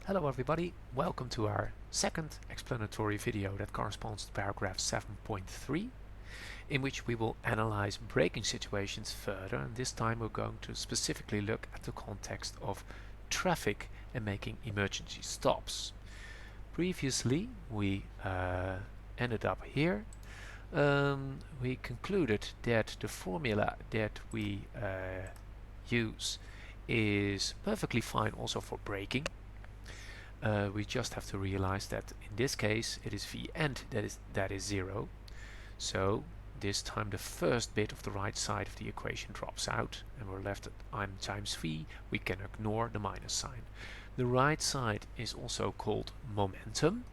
Hello everybody, welcome to our second explanatory video that corresponds to paragraph 7.3, in which we will analyze braking situations further, and this time we're going to specifically look at the context of traffic and making emergency stops. Previously we ended up here. We concluded that the formula that we use is perfectly fine also for braking. We just have to realize that in this case it is v end that is 0. So this time the first bit of the right side of the equation drops out and we're left at m times v. We can ignore the minus sign. The right side is also called momentum,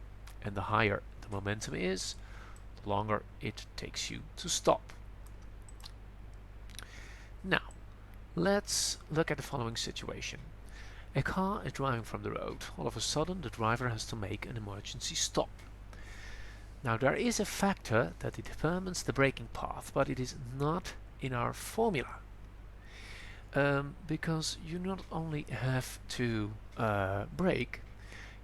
and the higher the momentum is, the longer it takes you to stop. Now let's look at the following situation. A car is driving from the road. All of a sudden the driver has to make an emergency stop. Now there is a factor that determines the braking path, but it is not in our formula. Because you not only have to brake,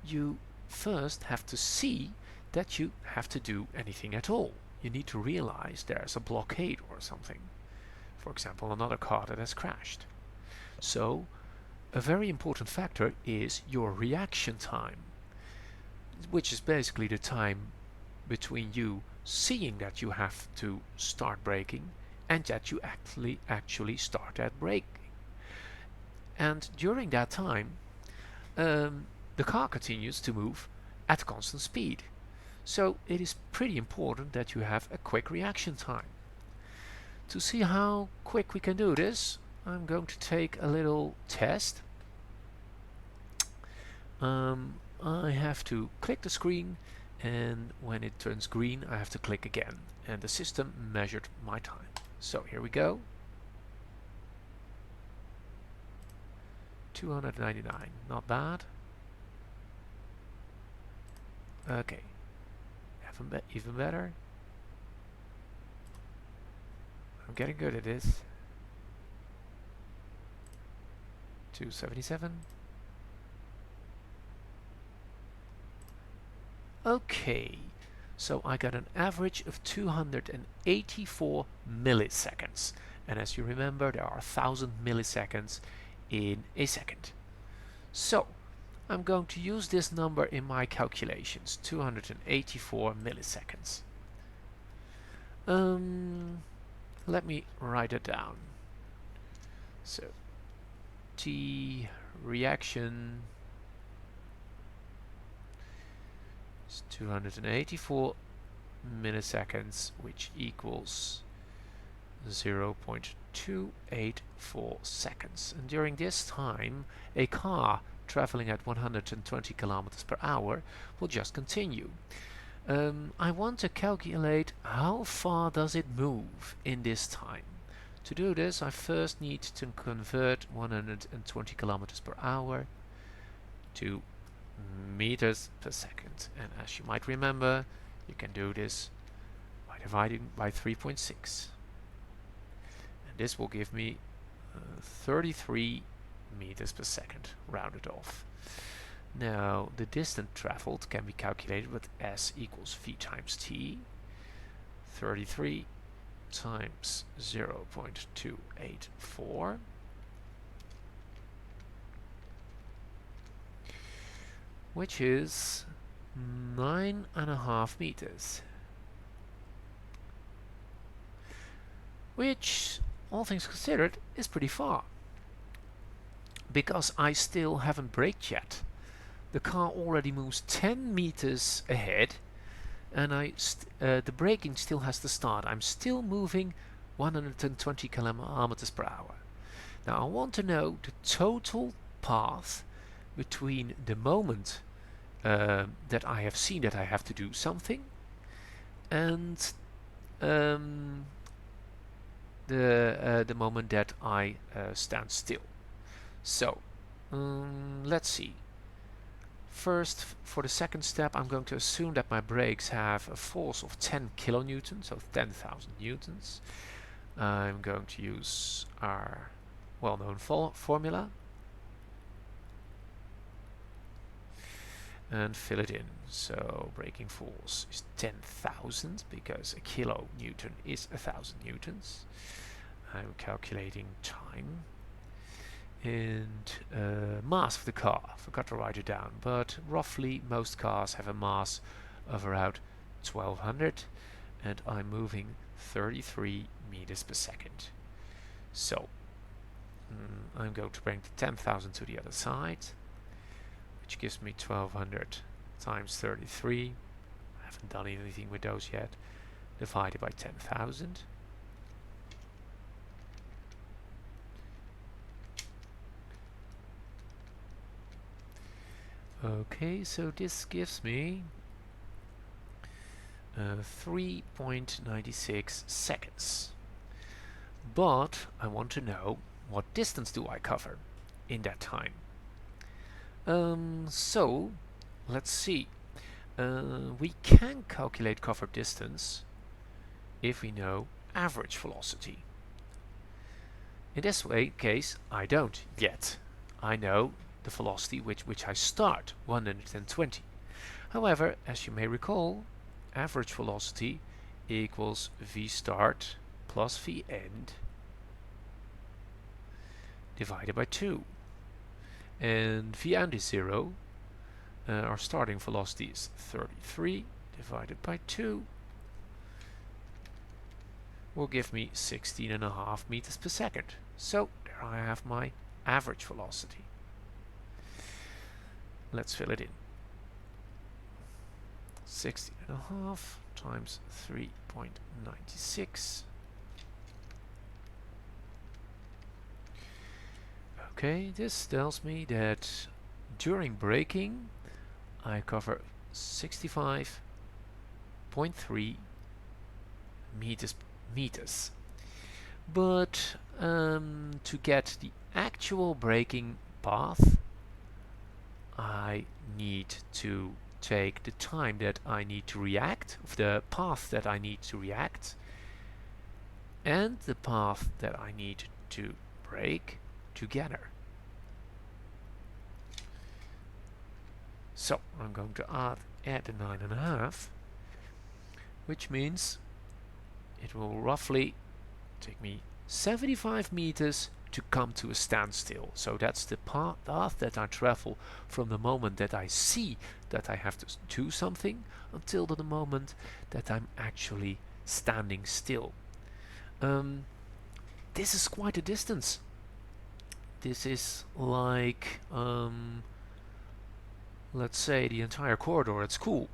you first have to see that you have to do anything at all. You need to realize there's a blockade or something. For example, another car that has crashed. So a very important factor is your reaction time, which is basically the time between you seeing that you have to start braking and that you actually start that braking. And during that time, the car continues to move at constant speed. So it is pretty important that you have a quick reaction time. To see how quick we can do this, I'm going to take a little test. I have to click the screen, and when it turns green I have to click again, and the system measured my time. So here we go. 299, not bad. Okay, even better. I'm getting good at this. 277. Okay, so I got an average of 284 milliseconds. And as you remember, there are 1000 milliseconds in a second. So I'm going to use this number in my calculations, 284 milliseconds. Let me write it down. So T reaction is 284 milliseconds, which equals 0.284 seconds. And during this time, a car traveling at 120 kilometers per hour will just continue. I want to calculate how far does it move in this time. To do this, I first need to convert 120 kilometers per hour to meters per second. And as you might remember, you can do this by dividing by 3.6. And this will give me 33 meters per second, rounded off. Now, the distance traveled can be calculated with S equals V times T. 33 times 0.284, which is 9.5 meters. Which, all things considered, is pretty far. Because I still haven't braked yet. The car already moves 10 meters ahead, and the braking still has to start. I'm still moving 120 kilometers per hour. Now I want to know the total path between the moment that I have seen that I have to do something and the moment that I stand still. So let's see. First, for the second step, I'm going to assume that my brakes have a force of 10 kilonewtons, so 10,000 newtons. I'm going to use our well-known formula. and fill it in. So braking force is 10,000 because a kilonewton is 1,000 newtons. I'm calculating time. And mass of the car, forgot to write it down, but roughly most cars have a mass of around 1200, and I'm moving 33 meters per second. So I'm going to bring the 10,000 to the other side, which gives me 1200 times 33. I haven't done anything with those yet. Divided by 10,000. Okay, so this gives me 3.96 seconds. But I want to know, what distance do I cover in that time? So let's see. We can calculate covered distance if we know average velocity. In this case, I don't yet. I know the velocity with which I start, 120. However, as you may recall, average velocity equals v start plus v end divided by 2. And v end is 0. Our starting velocity is 33 divided by 2 will give me 16.5 meters per second. So there I have my average velocity. Let's fill it in. 16.5 times 3.96. Okay, this tells me that during braking I cover 65.3 meters. But to get the actual braking path, I need to take the time that I need to react, the path that I need to react, and the path that I need to brake together. So I'm going to add the 9.5, which means it will roughly take me 75 meters to come to a standstill. So that's the path that I travel from the moment that I see that I have to do something until the moment that I'm actually standing still. This is quite a distance. This is like, let's say, the entire corridor at school,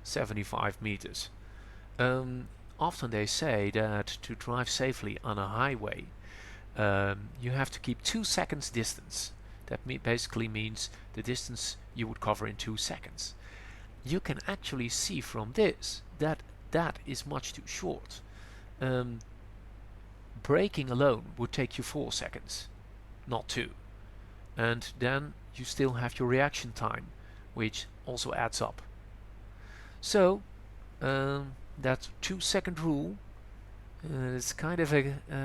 75 meters. Often they say that to drive safely on a highway, you have to keep 2 seconds distance. That basically means the distance you would cover in 2 seconds. You can actually see from this that that is much too short. Braking alone would take you 4 seconds, not 2. And then you still have your reaction time, which also adds up. So that 2 second rule is kind of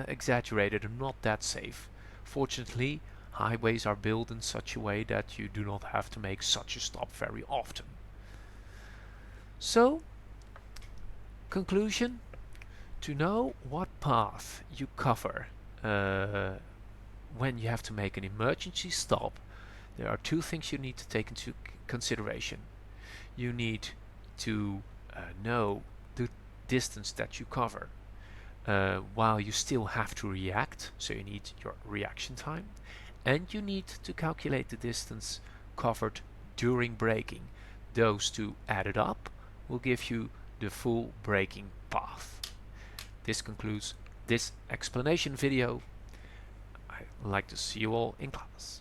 exaggerated and not that safe. Fortunately, highways are built in such a way that you do not have to make such a stop very often. So, conclusion: to know what path you cover when you have to make an emergency stop, there are 2 things you need to take into consideration. You need to know the distance that you cover while you still have to react, so you need your reaction time, and you need to calculate the distance covered during braking. Those 2 added up will give you the full braking path. This concludes this explanation video. I'd like to see you all in class.